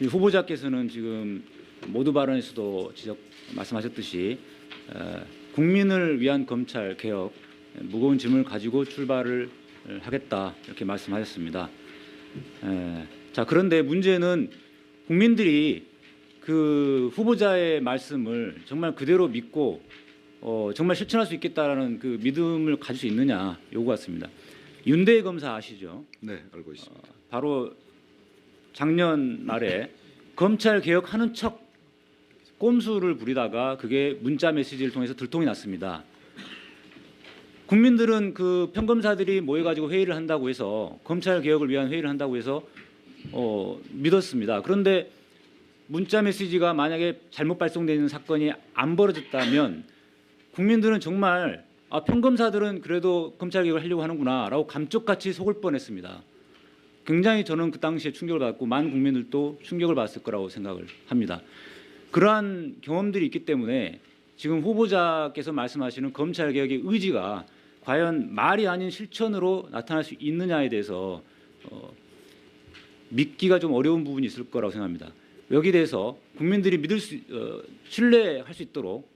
이 후보자께서는 지금 모두 발언에서도 말씀하셨듯이 국민을 위한 검찰 개혁, 무거운 짐을 가지고 출발을 하겠다 이렇게 말씀하셨습니다. 자, 그런데 문제는 국민들이 그 후보자의 말씀을 정말 그대로 믿고 정말 실천할 수 있겠다라는 그 믿음을 가질 수 있느냐 요구 같습니다. 윤대혜 검사 아시죠? 네, 알고 있습니다. 바로 작년 말에 검찰 개혁하는 척 꼼수를 부리다가 그게 문자 메시지를 통해서 들통이 났습니다. 국민들은 그 평검사들이 모여가지고 회의를 한다고 해서 검찰 개혁을 위한 회의를 한다고 해서 믿었습니다. 그런데 문자 메시지가 만약에 잘못 발송되는 사건이 안 벌어졌다면 국민들은 정말 평검사들은 그래도 검찰 개혁을 하려고 하는구나라고 감쪽같이 속을 뻔했습니다. 굉장히 저는 그 당시에 충격을 받았고 많은 국민들도 충격을 받았을 거라고 생각을 합니다. 그러한 경험들이 있기 때문에 지금 후보자께서 말씀하시는 검찰 개혁의 의지가 과연 말이 아닌 실천으로 나타날 수 있느냐에 대해서 믿기가 좀 어려운 부분이 있을 거라고 생각합니다. 여기에 대해서 국민들이 신뢰할 수 있도록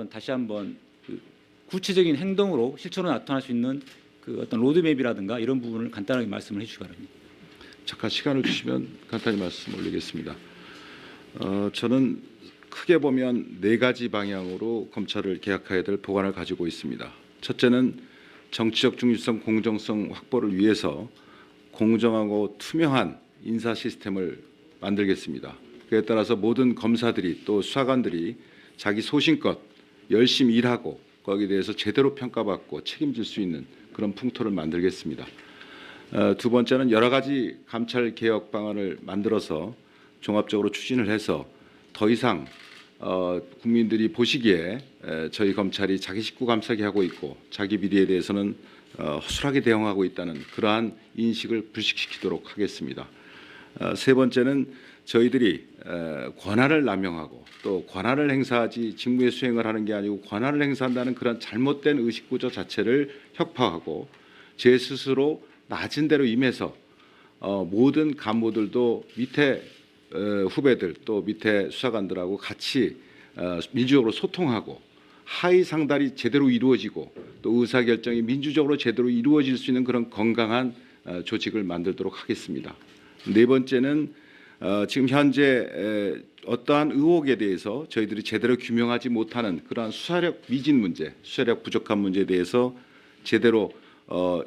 다시 한번 그 구체적인 행동으로 실천으로 나타날 수 있는 그 어떤 로드맵이라든가 이런 부분을 간단하게 말씀을 해주시기 바랍니다. 잠깐 시간을 주시면 간단히 말씀 올리겠습니다. 저는 크게 보면 4가지 방향으로 검찰을 개혁해야 될 보관을 가지고 있습니다. 첫째는 정치적 중립성, 공정성 확보를 위해서 공정하고 투명한 인사 시스템을 만들겠습니다. 그에 따라서 모든 검사들이 또 수사관들이 자기 소신껏 열심히 일하고 거기에 대해서 제대로 평가받고 책임질 수 있는 그런 풍토를 만들겠습니다. 두 번째는 여러 가지 감찰 개혁 방안을 만들어서 종합적으로 추진을 해서 더 이상 국민들이 보시기에 저희 검찰이 자기 식구 감싸게 하고 있고 자기 비리에 대해서는 허술하게 대응하고 있다는 그러한 인식을 불식시키도록 하겠습니다. 세 번째는 저희들이 권한을 남용하고 또 권한을 행사하지 직무의 수행을 하는 게 아니고 권한을 행사한다는 그런 잘못된 의식구조 자체를 혁파하고 제 스스로 낮은 대로 임해서 모든 간부들도 밑에 후배들 또 밑에 수사관들하고 같이 민주적으로 소통하고 하위 상달이 제대로 이루어지고 또 의사결정이 민주적으로 제대로 이루어질 수 있는 그런 건강한 조직을 만들도록 하겠습니다. 네 번째는 지금 현재 어떠한 의혹에 대해서 저희들이 제대로 규명하지 못하는 그러한 수사력 미진 문제, 수사력 부족한 문제에 대해서 제대로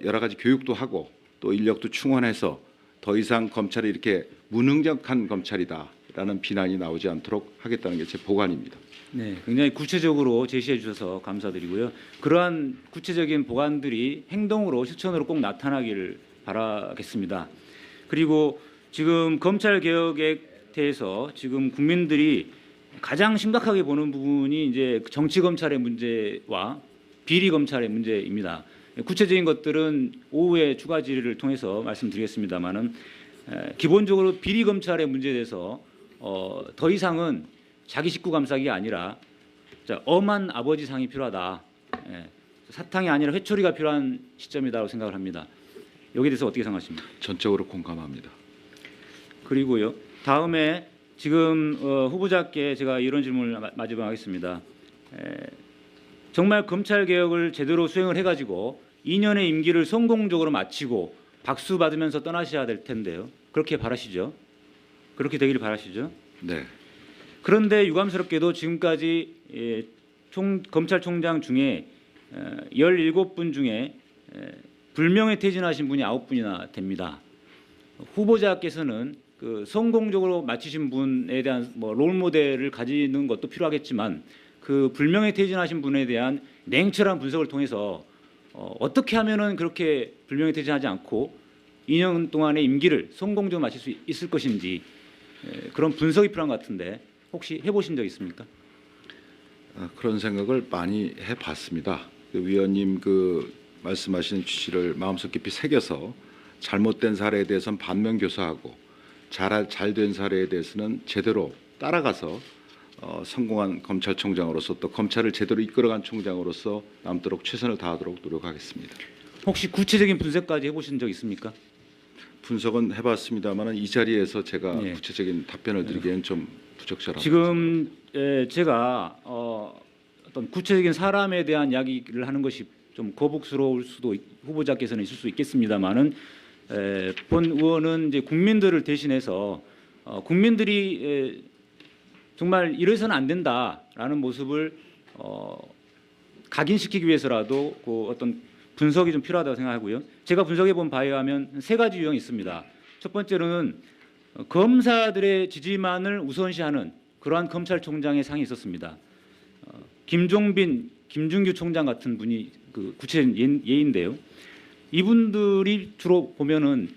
여러 가지 교육도 하고 또 인력도 충원해서 더 이상 검찰이 이렇게 무능력한 검찰이다라는 비난이 나오지 않도록 하겠다는 게 제 보관입니다. 네, 굉장히 구체적으로 제시해 주셔서 감사드리고요. 그러한 구체적인 보관들이 행동으로 실천으로 꼭 나타나기를 바라겠습니다. 그리고 지금 검찰 개혁에 대해서 지금 국민들이 가장 심각하게 보는 부분이 이제 정치 검찰의 문제와 비리 검찰의 문제입니다. 구체적인 것들은 오후에 추가 질의를 통해서 말씀드리겠습니다만은 기본적으로 비리 검찰의 문제에 대해서 더 이상은 자기 식구 감싸기가 아니라 엄한 아버지 상이 필요하다. 사탕이 아니라 회초리가 필요한 시점이라고 생각을 합니다. 여기에 대해서 어떻게 생각하십니까? 전적으로 공감합니다. 그리고요. 다음에 지금 후보자께 제가 이런 질문을 마지막 하겠습니다. 정말 검찰 개혁을 제대로 수행을 해가지고 2년의 임기를 성공적으로 마치고 박수 받으면서 떠나셔야 될 텐데요. 그렇게 바라시죠? 그렇게 되기를 바라시죠? 네. 그런데 유감스럽게도 지금까지 검찰총장 중에 17분 중에 불명예 퇴진하신 분이 9분이나 됩니다. 후보자께서는 그 성공적으로 마치신 분에 대한 롤모델을 가지는 것도 필요하겠지만 그 불명예 퇴진하신 분에 대한 냉철한 분석을 통해서 어떻게 하면은 그렇게 불명예 퇴진하지 않고 2년 동안의 임기를 성공적으로 마칠 수 있을 것인지 그런 분석이 필요한 것 같은데 혹시 해보신 적 있습니까? 그런 생각을 많이 해봤습니다. 그 위원님 그 말씀하시는 취지를 마음속 깊이 새겨서 잘못된 사례에 대해서는 반면교사하고 잘된 사례에 대해서는 제대로 따라가서 성공한 검찰총장으로서 또 검찰을 제대로 이끌어간 총장으로서 남도록 최선을 다하도록 노력하겠습니다. 혹시 구체적인 분석까지 해보신 적 있습니까? 분석은 해봤습니다만 이 자리에서 제가 예. 구체적인 답변을 드리기에는 좀 부적절합니다. 지금 제가 어떤 구체적인 사람에 대한 이야기를 하는 것이 좀 거북스러울 수도 후보자께서는 있을 수 있겠습니다만은 본 의원은 이제 국민들을 대신해서 국민들이 정말 이래서는 안 된다라는 모습을 각인시키기 위해서라도 그 어떤 분석이 좀 필요하다고 생각하고요. 제가 분석해 본 바에 의하면 세 가지 유형이 있습니다. 첫 번째로는 검사들의 지지만을 우선시하는 그러한 검찰총장의 상이 있었습니다. 김종빈, 김준규 총장 같은 분이 그 구체적인 예인데요. 이분들이 주로 보면은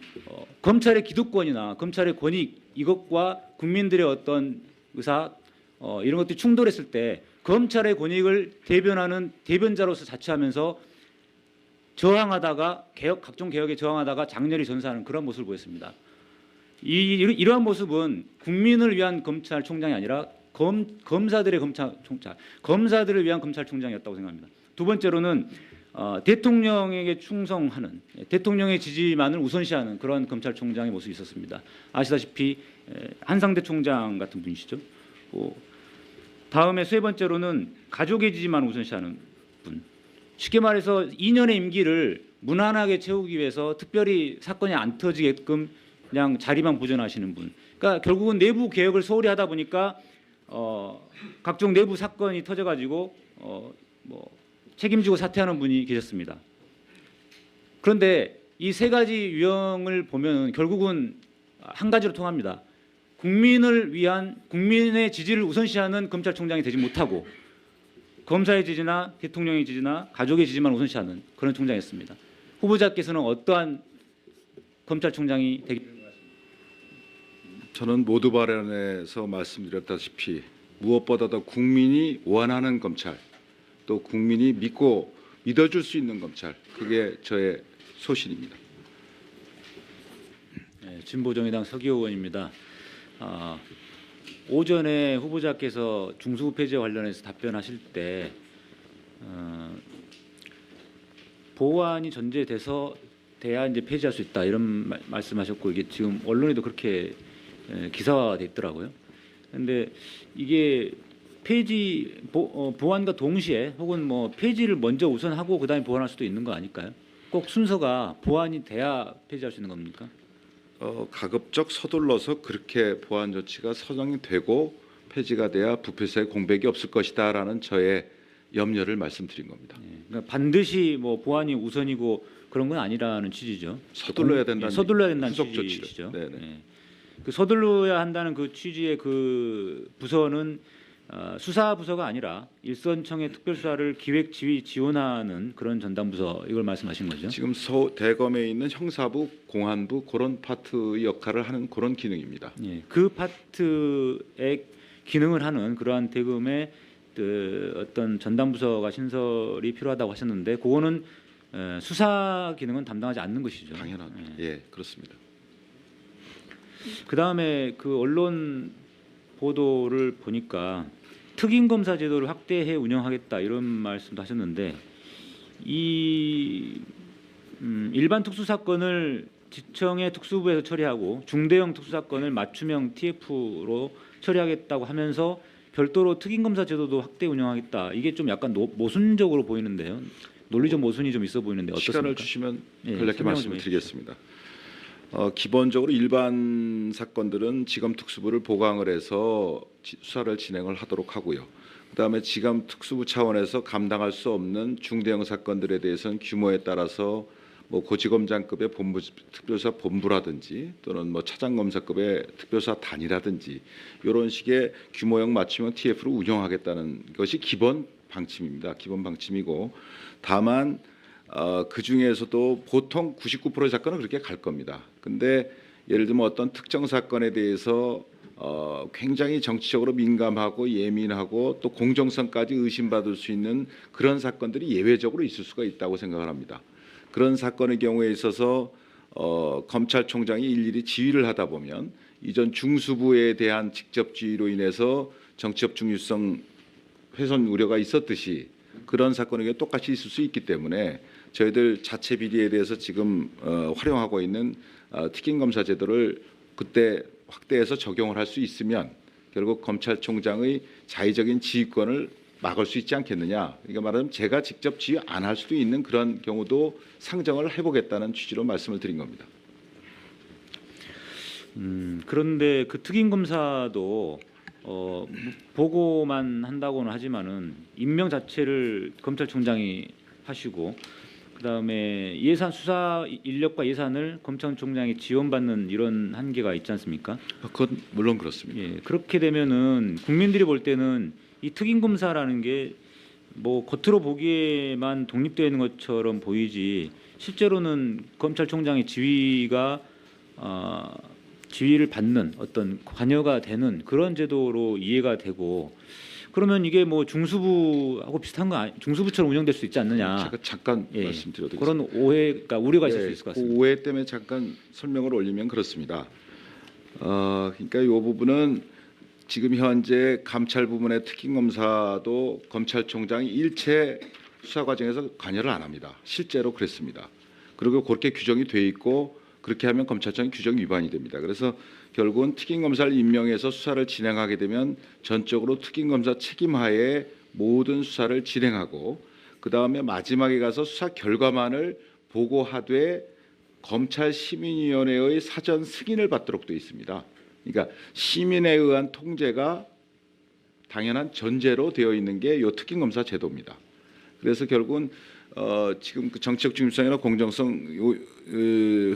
검찰의 기득권이나 검찰의 권익 이것과 국민들의 어떤 의사 이런 것들이 충돌했을 때 검찰의 권익을 대변하는 대변자로서 자처하면서 저항하다가 각종 개혁에 저항하다가 장렬히 전사하는 그런 모습을 보였습니다. 이러한 모습은 국민을 위한 검찰총장이 아니라 검사들의 검사들을 위한 검찰총장이었다고 생각합니다. 두 번째로는 대통령에게 충성하는 대통령의 지지만을 우선시하는 그런 검찰총장의 모습이 있었습니다. 아시다시피 한상대 총장 같은 분이시죠. 다음에 세 번째로는 가족의 지지만 우선시하는 분. 쉽게 말해서 2년의 임기를 무난하게 채우기 위해서 특별히 사건이 안 터지게끔 그냥 자리만 보존하시는 분. 그러니까 결국은 내부 개혁을 소홀히 하다 보니까 각종 내부 사건이 터져가지고 책임지고 사퇴하는 분이 계셨습니다. 그런데 이 세 가지 유형을 보면 결국은 한 가지로 통합니다. 국민을 위한 국민의 지지를 우선시하는 검찰총장이 되지 못하고 검사의 지지나 대통령의 지지나 가족의 지지만 우선시하는 그런 총장이었습니다. 후보자께서는 어떠한 검찰총장이 되기? 저는 모두 발언에서 말씀드렸다시피 무엇보다도 국민이 원하는 검찰, 또 국민이 믿어줄 수 있는 검찰, 그게 저의 소신입니다. 네, 진보정의당 서기호 의원입니다. 오전에 후보자께서 중수부 폐지와 관련해서 답변하실 때 보완이 전제돼서 돼야 이제 폐지할 수 있다 이런 말씀하셨고 이게 지금 언론에도 그렇게 기사화돼 있더라고요. 그런데 이게 폐지 보완과 동시에 혹은 뭐 폐지를 먼저 우선하고 그다음에 보완할 수도 있는 거 아닐까요? 꼭 순서가 보완이 돼야 폐지할 수 있는 겁니까? 가급적 서둘러서 그렇게 보완 조치가 선정이 되고 폐지가 돼야 부패사의 공백이 없을 것이다라는 저의 염려를 말씀드린 겁니다. 그러니까 반드시 뭐 보완이 우선이고 그런 건 아니라는 취지죠. 서둘러야 된다는 서둘러야 된다는 후속 취지시죠. 조치를. 네네. 예. 그 서둘러야 한다는 그 취지의 그 부서는 수사 부서가 아니라 일선청의 특별수사를 기획, 지휘, 지원하는 그런 전담 부서 이걸 말씀하신 거죠. 지금 대검에 있는 형사부, 공안부 그런 파트 역할을 하는 그런 기능입니다. 예, 그 파트의 기능을 하는 그러한 대검의 그 어떤 전담 부서가 신설이 필요하다고 하셨는데 그거는 수사 기능은 담당하지 않는 것이죠. 당연합니다. 예, 그렇습니다. 그 다음에 그 언론 보도를 보니까 특임 검사 제도를 확대해 운영하겠다 이런 말씀도 하셨는데 이 일반 특수 사건을 지청의 특수부에서 처리하고 중대형 특수 사건을 맞춤형 TF로 처리하겠다고 하면서 별도로 특임 검사 제도도 확대 운영하겠다. 이게 좀 약간 모순적으로 보이는데요. 논리적 모순이 좀 있어 보이는데 어떻습니까? 시간을 주시면 예, 간략히 설명을 말씀을 좀 드리겠습니다. 기본적으로 일반 사건들은 지검 특수부를 보강을 해서 수사를 진행을 하도록 하고요. 그다음에 지검 특수부 차원에서 감당할 수 없는 중대형 사건들에 대해서는 규모에 따라서 뭐 고지검장급의 특별수사 본부라든지 또는 뭐 차장검사급의 특별수사 단이라든지 이런 식의 규모형 맞춤형 TF로 운영하겠다는 것이 기본 방침입니다. 기본 방침이고 다만 그 중에서도 보통 99%의 사건은 그렇게 갈 겁니다. 근데 예를 들면 어떤 특정 사건에 대해서 굉장히 정치적으로 민감하고 예민하고 또 공정성까지 의심받을 수 있는 그런 사건들이 예외적으로 있을 수가 있다고 생각을 합니다. 그런 사건의 경우에 있어서 검찰총장이 일일이 지휘를 하다 보면 이전 중수부에 대한 직접 지휘로 인해서 정치적 중립성 훼손 우려가 있었듯이 그런 사건에게 똑같이 있을 수 있기 때문에 저희들 자체 비리에 대해서 지금 활용하고 있는 특임 검사 제도를 그때 확대해서 적용을 할 수 있으면 결국 검찰총장의 자의적인 지휘권을 막을 수 있지 않겠느냐. 그러니까 말하자면 제가 직접 지휘 안 할 수도 있는 그런 경우도 상정을 해보겠다는 취지로 말씀을 드린 겁니다. 그런데 그 특임 검사도 보고만 한다고는 하지만은 임명 자체를 검찰총장이 하시고 그다음에 예산 수사 인력과 예산을 검찰총장이 지원받는 이런 한계가 있지 않습니까? 그건 물론 그렇습니다. 예, 그렇게 되면은 국민들이 볼 때는 이 특임 검사라는 게 뭐 겉으로 보기에만 독립되어 있는 것처럼 보이지 실제로는 검찰총장의 지위를 받는 어떤 관여가 되는 그런 제도로 이해가 되고 그러면 이게 뭐 중수부하고 비슷한 거 중수부처럼 운영될 수 있지 않느냐? 제가 잠깐 예, 말씀드려도 그런 오해가 우려가 있을 수 있을 것 그 같습니다. 오해 때문에 잠깐 설명을 올리면 그렇습니다. 그러니까 이 부분은 지금 현재 감찰 부문의 특임 검사도 검찰총장이 일체 수사 과정에서 관여를 안 합니다. 실제로 그랬습니다. 그리고 그렇게 규정이 돼 있고 그렇게 하면 검찰청 규정 위반이 됩니다. 그래서 결국은 특임 검사를 임명해서 수사를 진행하게 되면 전적으로 특임 검사 책임하에 모든 수사를 진행하고 그 다음에 마지막에 가서 수사 결과만을 보고하되 검찰 시민위원회의 사전 승인을 받도록 되어 있습니다. 그러니까 시민에 의한 통제가 당연한 전제로 되어 있는 게 이 특임 검사 제도입니다. 그래서 결국은 지금 그 정치적 중립성이나 공정성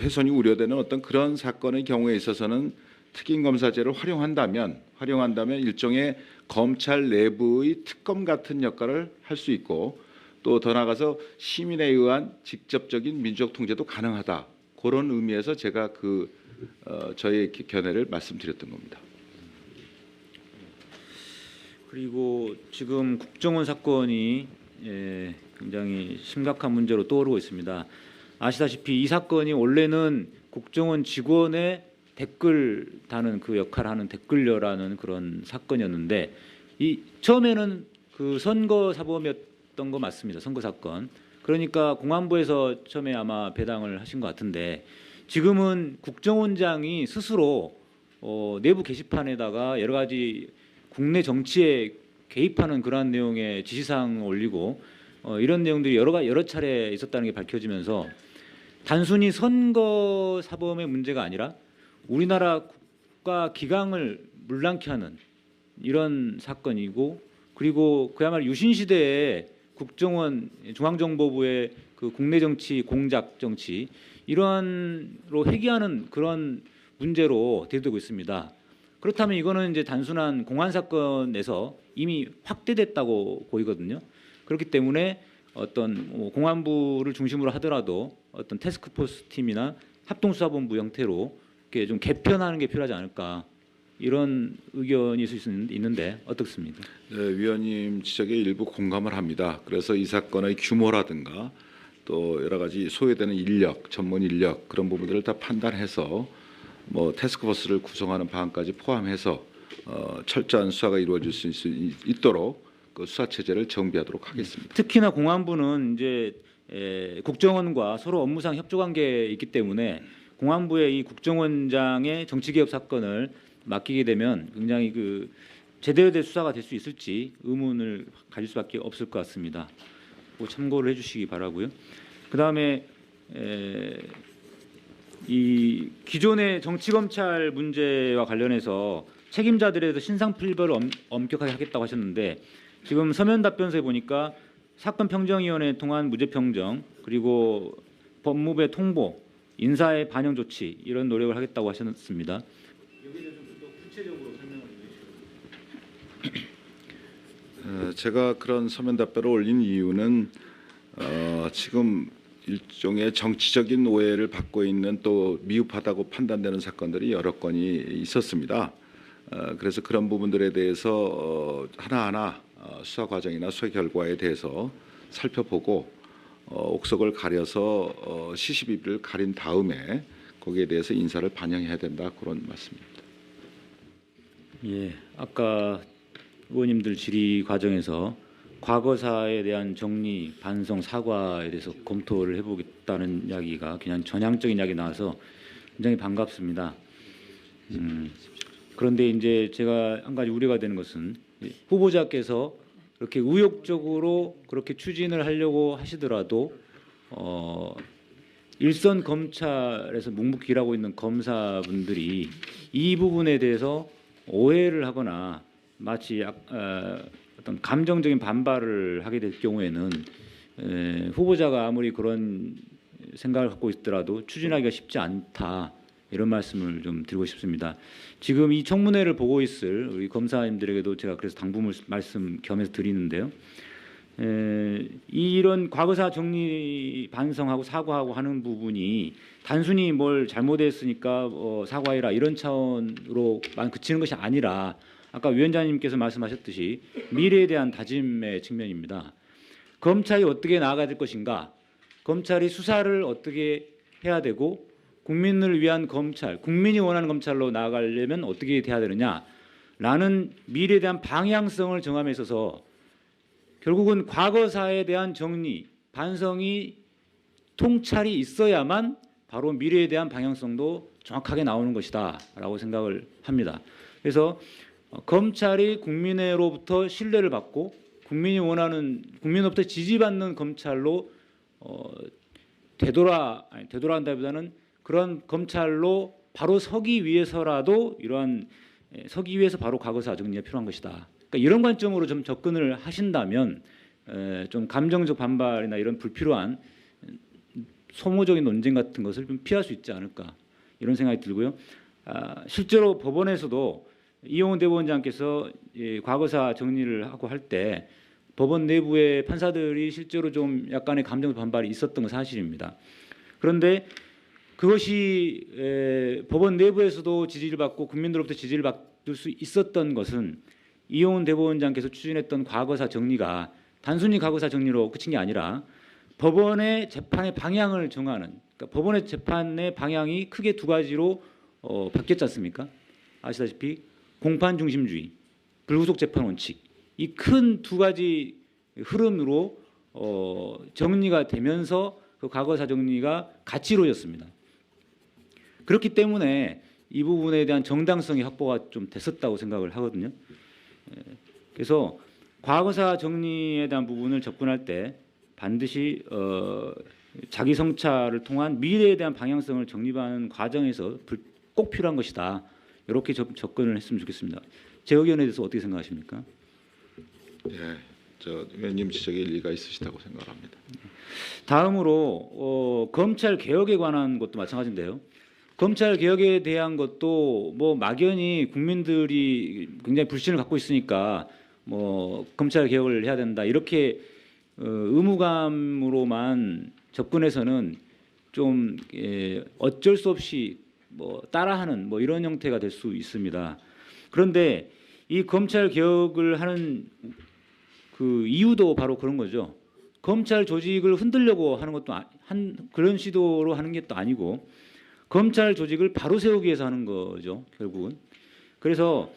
훼손이 우려되는 어떤 그런 사건의 경우에 있어서는 특임 검사제를 활용한다면 일종의 검찰 내부의 특검 같은 역할을 할 수 있고 또 더 나아가서 시민에 의한 직접적인 민주적 통제도 가능하다. 그런 의미에서 제가 저의 견해를 말씀드렸던 겁니다. 그리고 지금 국정원 사건이 굉장히 심각한 문제로 떠오르고 있습니다. 아시다시피 이 사건이 원래는 국정원 직원의 댓글 다는 그 역할을 하는 댓글녀라는 그런 사건이었는데 이 처음에는 그 선거 사범이었던 거 맞습니다. 선거 사건. 그러니까 공안부에서 처음에 아마 배당을 하신 것 같은데 지금은 국정원장이 스스로 내부 게시판에다가 여러 가지 국내 정치에 개입하는 그러한 내용의 지시사항을 올리고 이런 내용들이 여러 차례 있었다는 게 밝혀지면서 단순히 선거 사범의 문제가 아니라 우리나라 국가 기강을 물랑케 하는 이런 사건이고 그리고 그야말로 유신 시대에 국정원 중앙정보부의 그 국내 정치 공작 정치 이러한로 회귀하는 그런 문제로 대두되고 있습니다. 그렇다면 이거는 이제 단순한 공안 사건에서 이미 확대됐다고 보이거든요. 그렇기 때문에 어떤 공안부를 중심으로 하더라도 어떤 태스크포스 팀이나 합동수사본부 형태로 이렇게 좀 개편하는 게 필요하지 않을까 이런 의견이 있을 수 있는데 어떻습니까? 네, 위원님 지적에 일부 공감을 합니다. 그래서 이 사건의 규모라든가 또 여러 가지 소요되는 인력, 전문 인력 그런 부분들을 다 판단해서 뭐 태스크포스를 구성하는 방안까지 포함해서 철저한 수사가 이루어질 수 있도록 그 수사 체제를 정비하도록 하겠습니다. 특히나 공안부는 이제 국정원과 서로 업무상 협조 관계에 있기 때문에 공안부의 이 국정원장의 정치개혁 사건을 맡기게 되면 굉장히 그 제대로 된 수사가 될 수 있을지 의문을 가질 수밖에 없을 것 같습니다. 뭐 참고를 해주시기 바라고요. 그 다음에 이 기존의 정치검찰 문제와 관련해서 책임자들에 대해서 신상필벌을 엄격하게 하겠다고 하셨는데 지금 서면 답변서에 보니까 사건 평정위원회 통한 무죄평정 그리고 법무부의 통보, 인사의 반영 조치 이런 노력을 하겠다고 하셨습니다. 여기에 대해서 좀 더 구체적으로 설명을 해주시죠. 제가 그런 서면 답변을 올린 이유는 지금 일종의 정치적인 오해를 받고 있는 또 미흡하다고 판단되는 사건들이 여러 건이 있었습니다. 그래서 그런 부분들에 대해서 하나하나 수사 과정이나 수사 결과에 대해서 살펴보고 옥석을 가려서 시시비비를 가린 다음에 거기에 대해서 인사를 반영해야 된다 그런 말씀입니다. 예, 아까 의원님들 질의 과정에서 과거사에 대한 정리, 반성, 사과에 대해서 검토를 해보겠다는 이야기가 그냥 전향적인 이야기 나와서 굉장히 반갑습니다. 그런데 이제 제가 한 가지 우려가 되는 것은 후보자께서 그렇게 의욕적으로 그렇게 추진을 하려고 하시더라도 일선 검찰에서 묵묵히 일하고 있는 검사분들이 이 부분에 대해서 오해를 하거나 마치 어떤 감정적인 반발을 하게 될 경우에는 후보자가 아무리 그런 생각을 갖고 있더라도 추진하기가 쉽지 않다. 이런 말씀을 좀 드리고 싶습니다. 지금 이 청문회를 보고 있을 우리 검사님들에게도 제가 그래서 당부 말씀 겸해서 드리는데요. 이런 과거사 정리 반성하고 사과하고 하는 부분이 단순히 뭘 잘못했으니까 사과해라 이런 차원으로만 그치는 것이 아니라 아까 위원장님께서 말씀하셨듯이 미래에 대한 다짐의 측면입니다. 검찰이 어떻게 나아가야 될 것인가, 검찰이 수사를 어떻게 해야 되고 국민을 위한 검찰, 국민이 원하는 검찰로 나아가려면 어떻게 돼야 되느냐라는 미래에 대한 방향성을 정함에 있어서 결국은 과거사에 대한 정리, 반성이 통찰이 있어야만 바로 미래에 대한 방향성도 정확하게 나오는 것이다라고 생각을 합니다. 그래서 검찰이 국민으로부터 신뢰를 받고 국민이 원하는, 국민으로부터 지지받는 검찰로 되돌아간다기보다는 그런 검찰로 바로 서기 위해서라도 이러한 서기 위해서 바로 과거사 정리가 필요한 것이다. 그러니까 이런 관점으로 좀 접근을 하신다면 좀 감정적 반발이나 이런 불필요한 소모적인 논쟁 같은 것을 좀 피할 수 있지 않을까 이런 생각이 들고요. 실제로 법원에서도 이용훈 대법원장께서 과거사 정리를 하고 할 때 법원 내부의 판사들이 실제로 좀 약간의 감정 반발이 있었던 건 사실입니다. 그런데 그것이 법원 내부에서도 지지를 받고 국민들로부터 지지를 받을 수 있었던 것은 이용훈 대법원장께서 추진했던 과거사 정리가 단순히 과거사 정리로 그친 게 아니라 법원의 재판의 방향을 정하는, 그러니까 법원의 재판의 방향이 크게 두 가지로 바뀌었지 않습니까? 아시다시피 공판 중심주의, 불구속 재판 원칙, 이 큰 두 가지 흐름으로 정리가 되면서 그 과거사 정리가 같이 이루어졌습니다. 그렇기 때문에 이 부분에 대한 정당성이 확보가 좀 됐었다고 생각을 하거든요. 그래서 과거사 정리에 대한 부분을 접근할 때 반드시 자기 성찰을 통한 미래에 대한 방향성을 정립하는 과정에서 꼭 필요한 것이다. 이렇게 접근을 했으면 좋겠습니다. 제 의견에 대해서 어떻게 생각하십니까? 예, 저 의원님 지적에 일리가 있으시다고 생각합니다. 다음으로 검찰 개혁에 관한 것도 마찬가지인데요. 검찰 개혁에 대한 것도 뭐 막연히 국민들이 굉장히 불신을 갖고 있으니까 뭐 검찰 개혁을 해야 된다 이렇게 의무감으로만 접근해서는 좀 어쩔 수 없이 뭐 따라하는 뭐 이런 형태가 될 수 있습니다. 그런데 이 검찰 개혁을 하는 그 이유도 바로 그런 거죠. 검찰 조직을 흔들려고 하는 것도 그런 시도로 하는 게 또 아니고 검찰 조직을 바로 세우기 위해서 하는 거죠, 결국은. 그래서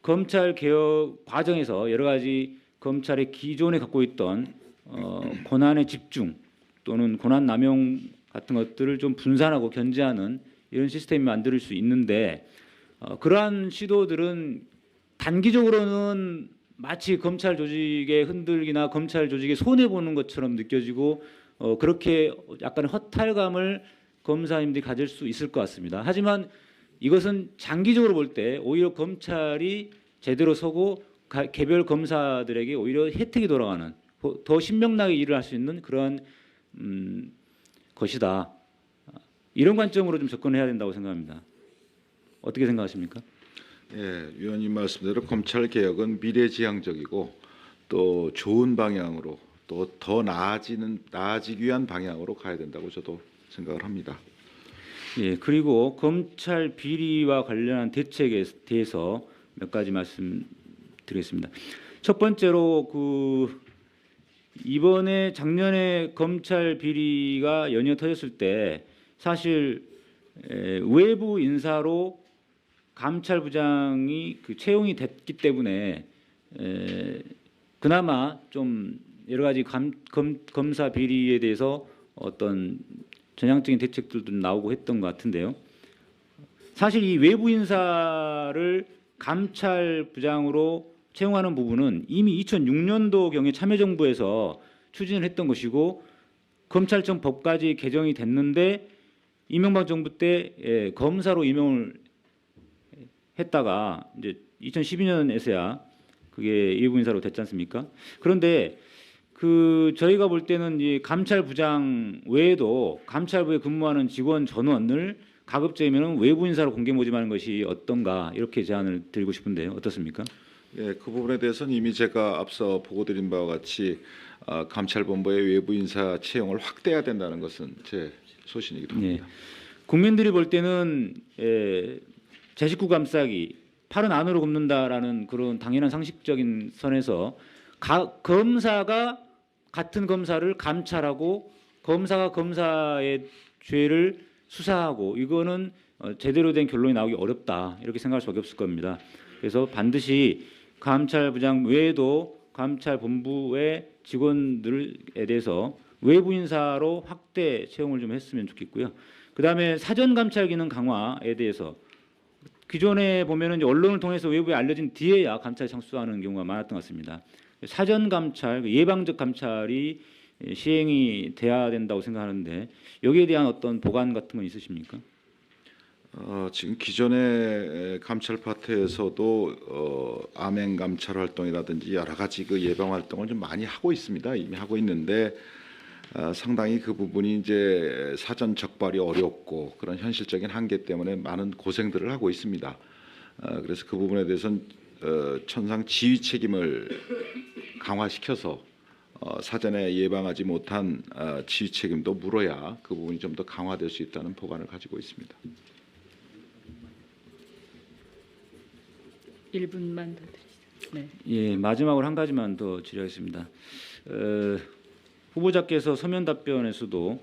검찰 개혁 과정에서 여러 가지 검찰의 기존에 갖고 있던 권한의 집중 또는 권한 남용 같은 것들을 좀 분산하고 견제하는 이런 시스템이 만들 수 있는데 그러한 시도들은 단기적으로는 마치 검찰 조직의 흔들기나 검찰 조직의 손해 보는 것처럼 느껴지고 그렇게 약간의 허탈감을 검사님들이 가질 수 있을 것 같습니다. 하지만 이것은 장기적으로 볼 때 오히려 검찰이 제대로 서고 개별 검사들에게 오히려 혜택이 돌아가는 더 신명나게 일을 할 수 있는 그러한 것이다. 이런 관점으로 좀 접근해야 된다고 생각합니다. 어떻게 생각하십니까? 예, 위원님 말씀대로 검찰 개혁은 미래지향적이고 또 좋은 방향으로 또 더 나아지기 위한 방향으로 가야 된다고 저도 생각을 합니다. 예, 그리고 검찰 비리와 관련한 대책에 대해서 몇 가지 말씀드리겠습니다. 첫 번째로 이번에 작년에 검찰 비리가 연이어 터졌을 때 사실 외부 인사로 감찰부장이 채용이 됐기 때문에 그나마 좀 여러 가지 검사 비리에 대해서 어떤 전향적인 대책들도 나오고 했던 것 같은데요. 사실 이 외부 인사를 감찰부장으로 채용하는 부분은 이미 2006년도 경에 참여정부에서 추진을 했던 것이고 검찰청 법까지 개정이 됐는데 이명박 정부 때 검사로 임용을 했다가 이제 2012년에서야 그게 외부 인사로 됐지 않습니까? 그런데 그 저희가 볼 때는 이 감찰부장 외에도 감찰부에 근무하는 직원 전원을 가급적이면 외부 인사로 공개 모집하는 것이 어떤가 이렇게 제안을 드리고 싶은데요. 어떻습니까? 예, 그 부분에 대해서는 이미 제가 앞서 보고드린 바와 같이 감찰본부의 외부 인사 채용을 확대해야 된다는 것은 제 소신이기도 합니다. 국민들이 볼 때는 제 식구 감싸기, 팔은 안으로 굽는다라는 그런 당연한 상식적인 선에서 검사가 같은 검사를 감찰하고 검사가 검사의 죄를 수사하고 이거는 제대로 된 결론이 나오기 어렵다 이렇게 생각할 수밖에 없을 겁니다. 그래서 반드시 감찰부장 외에도 감찰본부의 직원들에 대해서 외부 인사로 확대 채용을 좀 했으면 좋겠고요. 그다음에 사전 감찰 기능 강화에 대해서 기존에 보면은 이제 언론을 통해서 외부에 알려진 뒤에야 감찰에 착수하는 경우가 많았던 것 같습니다. 사전 감찰, 예방적 감찰이 시행이 돼야 된다고 생각하는데 여기에 대한 어떤 보관 같은 건 있으십니까? 지금 기존의 감찰 파트에서도 암행 감찰 활동이라든지 여러 가지 그 예방 활동을 좀 많이 하고 있습니다. 이미 하고 있는데 상당히 그 부분이 이제 사전 적발이 어렵고 그런 현실적인 한계 때문에 많은 고생들을 하고 있습니다. 그래서 그 부분에 대해서는 천상 지휘 책임을 강화시켜서 사전에 예방하지 못한 지휘 책임도 물어야 그 부분이 좀 더 강화될 수 있다는 보관을 가지고 있습니다. 1분만 더 드리죠. 네. 예, 마지막으로 한 가지만 더 질의하겠습니다. 후보자께서 서면 답변에서도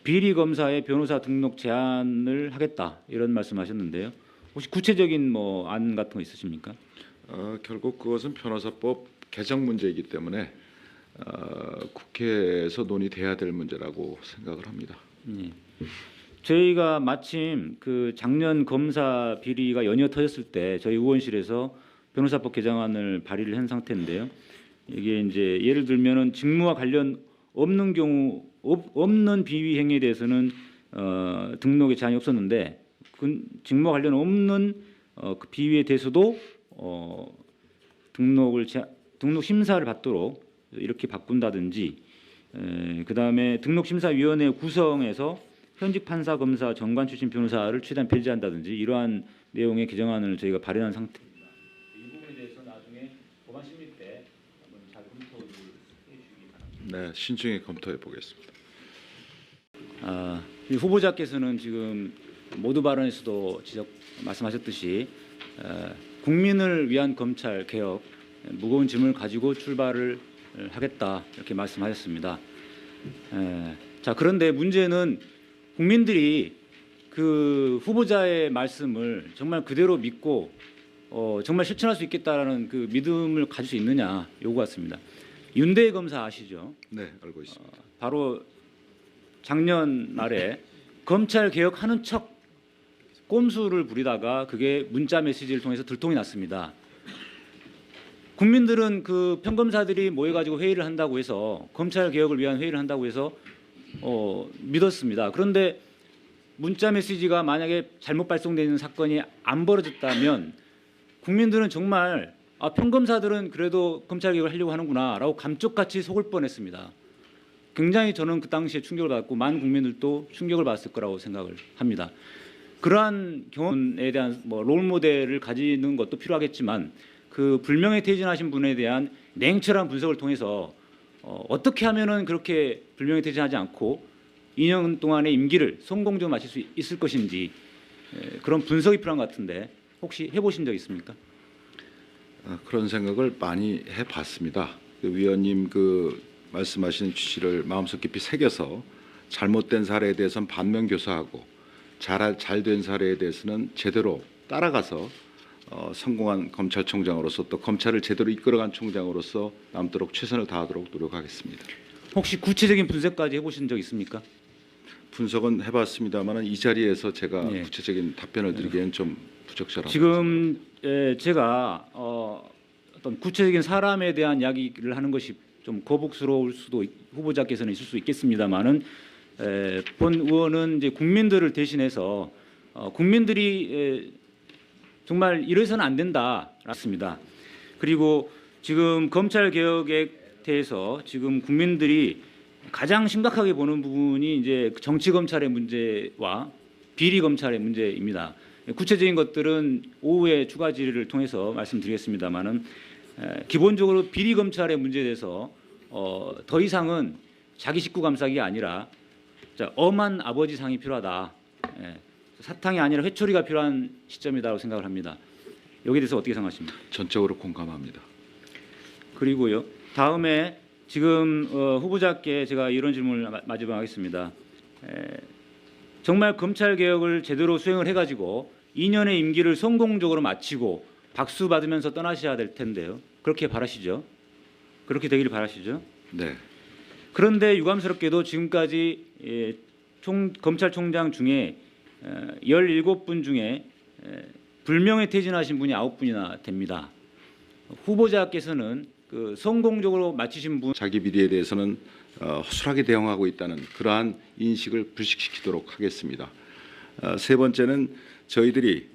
비리 검사의 변호사 등록 제한을 하겠다 이런 말씀하셨는데요. 혹시 구체적인 뭐 안 같은 거 있으십니까? 결국 그것은 변호사법 개정 문제이기 때문에 국회에서 논의돼야 될 문제라고 생각을 합니다. 예. 저희가 마침 그 작년 검사 비리가 연이어 터졌을 때 저희 의원실에서 변호사법 개정안을 발의를 한 상태인데요. 이게 이제 예를 들면은 직무와 관련 없는 경우 없는 비위 행위에 대해서는 등록에 제한이 없었는데 그 직무와 관련 없는 그 비위에 대해서도 등록 심사를 받도록 이렇게 바꾼다든지 그다음에 등록심사위원회 구성에서 현직 판사, 검사, 정관 출신 변호사를 최대한 배제한다든지 이러한 내용의 개정안을 저희가 발의한 상태입니다. 이 부분에 대해서 나중에 법안 심의 때 한번 잘 검토를 해주시기 바랍니다. 네, 신중히 검토해 보겠습니다. 이 후보자께서는 지금 모두 발언에서도 말씀하셨듯이 국민을 위한 검찰 개혁 무거운 짐을 가지고 출발을 하겠다 이렇게 말씀하셨습니다. 자 그런데 문제는 국민들이 그 후보자의 말씀을 정말 그대로 믿고 정말 실천할 수 있겠다라는 그 믿음을 가질 수 있느냐 요구 같습니다. 윤대혜 검사 아시죠? 네, 알고 있습니다. 바로 작년 말에 검찰 개혁하는 척 꼼수를 부리다가 그게 문자 메시지를 통해서 들통이 났습니다. 국민들은 그 평검사들이 모여가지고 회의를 한다고 해서 검찰 개혁을 위한 회의를 한다고 해서 믿었습니다. 그런데 문자 메시지가 만약에 잘못 발송되는 사건이 안 벌어졌다면 국민들은 정말 평검사들은 그래도 검찰 개혁을 하려고 하는구나라고 감쪽같이 속을 뻔했습니다. 굉장히 저는 그 당시에 충격을 받았고 많은 국민들도 충격을 받았을 거라고 생각을 합니다. 그러한 경험에 대한 롤 모델을 가지는 것도 필요하겠지만 그 불명예 퇴진하신 분에 대한 냉철한 분석을 통해서 어떻게 하면은 그렇게 불명예 퇴진하지 않고 2년 동안의 임기를 성공적으로 마칠 수 있을 것인지 그런 분석이 필요한 것 같은데 혹시 해보신 적 있습니까? 그런 생각을 많이 해봤습니다. 그 위원님 그 말씀하시는 취지를 마음속 깊이 새겨서 잘못된 사례에 대해서는 반면 교사하고 잘 된 사례에 대해서는 제대로 따라가서 성공한 검찰총장으로서 또 검찰을 제대로 이끌어간 총장으로서 남도록 최선을 다하도록 노력하겠습니다. 혹시 구체적인 분석까지 해보신 적 있습니까? 분석은 해봤습니다만 이 자리에서 제가 예. 구체적인 답변을 드리기에는 좀 부적절합니다. 지금 제가 어떤 구체적인 사람에 대한 이야기를 하는 것이 좀 거북스러울 수도 후보자께서는 있을 수 있겠습니다만은 본 의원은 이제 국민들을 대신해서 국민들이 정말 이래서는 안 된다랐습니다. 그리고 지금 검찰 개혁에 대해서 지금 국민들이 가장 심각하게 보는 부분이 이제 정치 검찰의 문제와 비리 검찰의 문제입니다. 구체적인 것들은 오후에 추가 질의를 통해서 말씀드리겠습니다만은 기본적으로 비리 검찰의 문제에 대해서 더 이상은 자기 식구 감싸기가 아니라 엄한 아버지 상이 필요하다. 사탕이 아니라 회초리가 필요한 시점이라고 생각을 합니다. 여기에 대해서 어떻게 생각하십니까? 전적으로 공감합니다. 그리고요. 다음에 지금 후보자께 제가 이런 질문을 마지막 하겠습니다. 정말 검찰 개혁을 제대로 수행을 해가지고 2년의 임기를 성공적으로 마치고 박수 받으면서 떠나셔야 될 텐데요. 그렇게 바라시죠? 그렇게 되기를 바라시죠? 네. 그런데 유감스럽게도 지금까지 검찰총장 중에 17분 중에 불명예 퇴진하신 분이 9분이나 됩니다. 후보자께서는 그 성공적으로 마치신 분 자기 비리에 대해서는 허술하게 대응하고 있다는 그러한 인식을 불식시키도록 하겠습니다. 세 번째는 저희들이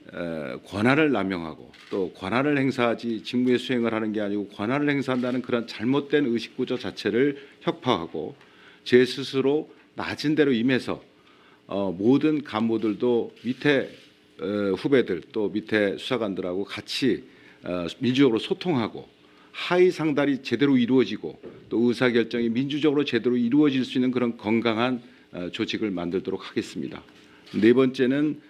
권한을 남용하고 또 권한을 행사하지 직무의 수행을 하는 게 아니고 권한을 행사한다는 그런 잘못된 의식 구조 자체를 혁파하고 제 스스로 낮은 대로 임해서 모든 간부들도 밑에 후배들 또 밑에 수사관들하고 같이 민주적으로 소통하고 하위 상달이 제대로 이루어지고 또 의사결정이 민주적으로 제대로 이루어질 수 있는 그런 건강한 조직을 만들도록 하겠습니다. 네 번째는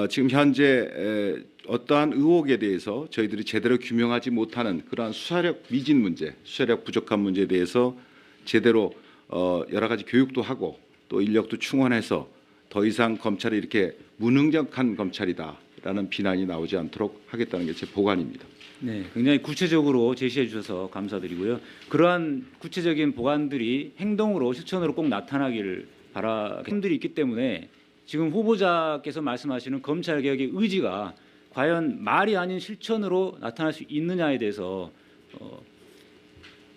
지금 현재 어떠한 의혹에 대해서 저희들이 제대로 규명하지 못하는 그러한 수사력 미진 문제, 수사력 부족한 문제에 대해서 제대로 여러 가지 교육도 하고 또 인력도 충원해서 더 이상 검찰이 이렇게 무능력한 검찰이다라는 비난이 나오지 않도록 하겠다는 게 제 보관입니다. 네, 굉장히 구체적으로 제시해 주셔서 감사드리고요. 그러한 구체적인 보관들이 행동으로 실천으로 꼭 나타나기를 바라겠습니다. 있기 때문에 지금 후보자께서 말씀하시는 검찰 개혁의 의지가 과연 말이 아닌 실천으로 나타날 수 있느냐에 대해서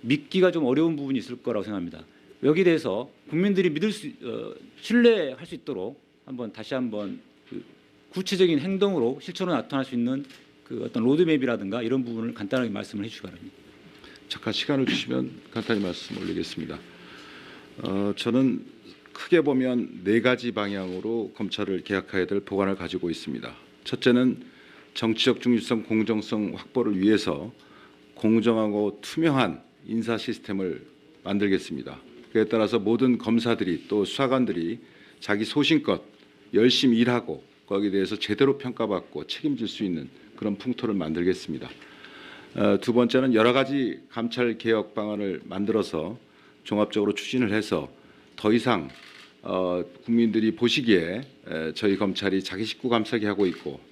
믿기가 좀 어려운 부분이 있을 거라고 생각합니다. 여기에 대해서 국민들이 신뢰할 수 있도록 다시 한번 그 구체적인 행동으로 실천으로 나타날 수 있는 그 어떤 로드맵이라든가 이런 부분을 간단하게 말씀을 해주시기 바랍니다. 잠깐 시간을 주시면 간단히 말씀 올리겠습니다. 저는 크게 보면 네 가지 방향으로 검찰을 개혁해야 될 보관을 가지고 있습니다. 첫째는 정치적 중립성, 공정성 확보를 위해서 공정하고 투명한 인사 시스템을 만들겠습니다. 그에 따라서 모든 검사들이 또 수사관들이 자기 소신껏 열심히 일하고 거기에 대해서 제대로 평가받고 책임질 수 있는 그런 풍토를 만들겠습니다. 두 번째는 여러 가지 감찰 개혁 방안을 만들어서 종합적으로 추진을 해서 더 이상 국민들이 보시기에 저희 검찰이 자기 식구 감싸기 하고 있고